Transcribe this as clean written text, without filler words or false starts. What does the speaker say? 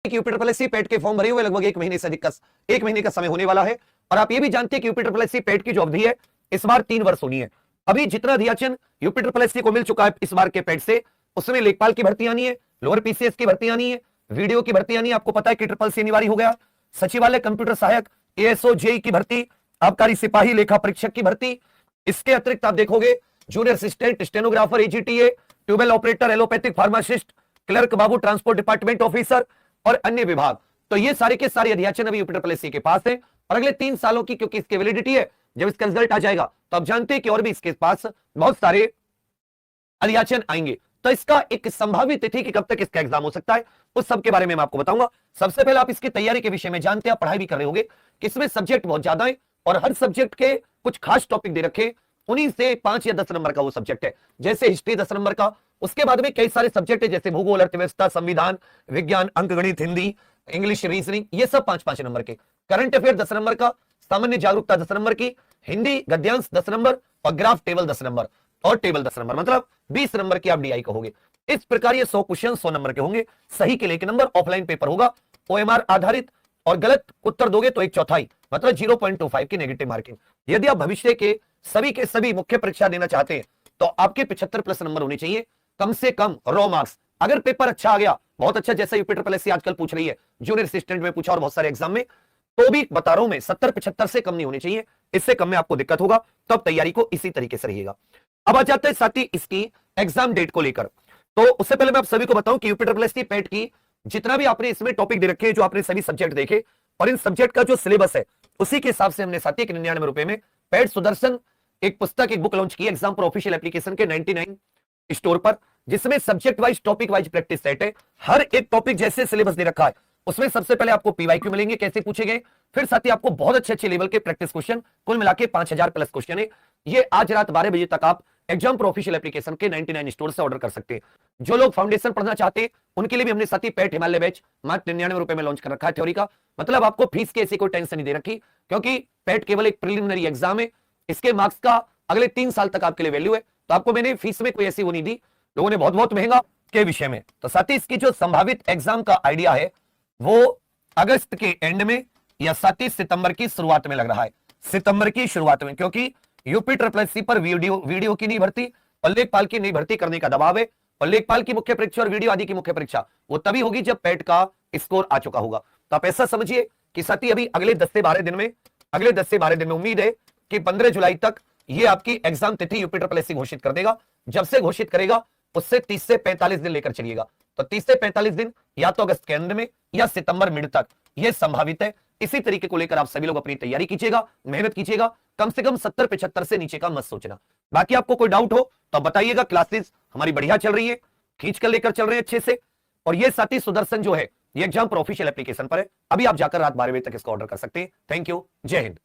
UP triple SC पेट के form भरे हुए लगभग 1 महीने से अधिक एक महीने का समय होने वाला है। और आप ये भी जानते हैं कि यूपी ट्रिपल एससी पेट की जो अवधि है इस बार 3 वर्ष होनी है। अभी जितना अध्याचन यूपी ट्रिपल एससी को मिल चुका है इस बार के पेट से, उसमें लेखपाल की भर्ती आनी है, लोअर पीसीएस की भर्ती आनी है, वीडियो की भर्ती आनी है। आपको पता है कि ट्रिपल सी अनिवार्य हो गया। सचिवालय कंप्यूटर सहायक, एएसओ जेई की भर्ती, आबकारी सिपाही, लेखा परीक्षक की भर्ती। इसके अतिरिक्त आप देखोगे junior assistant, stenographer, AGTA, tubewell operator, allopathic pharmacist, clerk बाबू, ट्रांसपोर्ट डिपार्टमेंट ऑफिसर और अन्य विभाग। तो ये सारे के सारे अध्याचन अभी यूपी ट्रिपल एससी के पास है और अगले 3 सालों की क्योंकि इसकी वैलिडिटी है, जब इसका रिजल्ट आ जाएगा तो आप जानते हैं कि और भी इसके पास बहुत सारे अध्याचन आएंगे। तो इसका एक संभावित तिथि कि कब तक इसका एग्जाम हो सकता है उस सब के बारे में मैं आपको बताऊंगा। सबसे पहले आप इसकी तैयारी के विषय में जानते हैं, आप पढ़ाई भी कर रहे होंगे कि इसमें सब्जेक्ट बहुत ज्यादा है और हर सब्जेक्ट के कुछ खास टॉपिक दे रखे, उन्हीं से 5 या 10 नंबर का वो सब्जेक्ट है। जैसे हिस्ट्री 10 नंबर का, उसके बाद में कई सारे सब्जेक्ट है जैसे भूगोल, अर्थव्यवस्था, संविधान, विज्ञान, अंकगणित, हिंदी, इंग्लिश, रीजनिंग, ये सब 5-5 नंबर के। करंट अफेयर 10 नंबर का, सामान्य जागरूकता 10 नंबर की, हिंदी गद्यांश 10 नंबर और ग्राफ टेबल 10 नंबर और टेबल 10 नंबर, मतलब 20 नंबर की आप डीआई कहोगे। इस प्रकार ये 100 क्वेश्चन 100 नंबर के होंगे। सही के लिए 1 नंबर। ऑफलाइन पेपर होगा, ओएमआर आधारित, और गलत उत्तर दोगे तो 1/4 मतलब 0.25 की नेगेटिव मार्किंग। यदि आप भविष्य के सभी मुख्य परीक्षा देना चाहते हैं तो आपके 75 प्लस नंबर होने चाहिए कम से कम, रॉ मार्क्स। अगर पेपर अच्छा आ गया, बहुत अच्छा, जैसा यूपी ट्रिपल एससी आजकल पूछ रही है, जूनियर असिस्टेंट में पूछा और बहुत सारे एग्जाम में, तो भी बता रहा हूं मैं 70-75 से कम नहीं होने चाहिए। इससे कम में आपको दिक्कत होगा, तो अब तैयारी को इसी तरीके से रहिएगा। अब आ जाते हैं साथ ही इसकी एग्जाम डेट को लेकर। तो उससे पहले मैं आप सभी को बताऊं कि यूपी ट्रिपल एससी पेट की जितना भी आपने इसमें टॉपिक दे रखे हैं, जो आपने सभी सब्जेक्ट देखे और इन सब्जेक्ट का जो सिलेबस है उसी के हिसाब से हमने साथी 99 रुपए में पेट सुदर्शन एक पुस्तक, एक बुक लॉन्च की एग्जाम पर ऑफिशियल एप्लीकेशन के 99 स्टोर पर, जिसमें subject wise, topic wise practice set है। हर एक टॉपिक जैसे सिलेबस दे रखा है उसमें सबसे पहले आपको पीवाईक्यू मिलेंगे, कैसे पूछे गए, फिर साथ ही आपको बहुत अच्छे लेवल के प्रैक्टिस क्वेश्चन, कुल मिला के 5000 प्लस क्वेश्चन है। ये आज रात 12 बजे तक आप एग्जाम प्रो ऑफिशियल एप्लीकेशन के 99 स्टोर से ऑर्डर कर सकते हैं। जो लोग फाउंडेशन पढ़ना चाहते हैं उनके लिए भी हमने साथी पेट हिमालय बैच मात्र 99 रुपए में लॉन्च कर रखा है थ्योरी का। मतलब आपको फीस की ऐसी कोई टेंशन नहीं दे रखी, क्योंकि पेट केवल एक प्रिलिमिनरी एग्जाम है, इसके मार्क्स का अगले 3 साल तक आपके लिए वैल्यू है। तो आपको मैंने फीस में कोई ऐसी वो नहीं दी, लोगों ने बहुत बहुत महंगा के विषय में। तो साथ ही इसकी जो संभावित एग्जाम का आइडिया है वो अगस्त के एंड में या 27 सितंबर की शुरुआत में लग रहा है, सितंबर की शुरुआत में, क्योंकि यूपी ट्रिपल एससी पर वीडियो की नहीं भर्ती और लेखपाल की नहीं भर्ती करने का दबाव है। और लेखपाल की मुख्य परीक्षा और वीडियो आदि की मुख्य परीक्षा वो तभी होगी जब पेट का स्कोर आ चुका होगा। तो आप ऐसा समझिए कि साथी अभी अगले 10 से 12 दिन में उम्मीद है कि 15 जुलाई तक ये आपकी एग्जाम तिथि यूपी ट्रिपल एससी घोषित कर देगा। जब से घोषित करेगा उससे 30 से 45 दिन लेकर चलिएगा। तो 30 से 45 दिन या तो अगस्त के अंत में या सितंबर मिड तक यह संभावित है। इसी तरीके को लेकर आप सभी लोग अपनी तैयारी कीजिएगा, मेहनत कीजिएगा। कम से कम 70-75 से नीचे का मत सोचना। बाकी आपको कोई डाउट हो तो बताइएगा। क्लासेस हमारी बढ़िया चल रही है, खींच कर लेकर चल रहे हैं अच्छे से। और ये साथी सुदर्शन जो है ये एग्जाम प्रो ऑफिशियल एप्लीकेशन पर है। अभी आप जाकर रात 12 बजे तक इसका ऑर्डर कर सकते हैं। थैंक यू, जय हिंद।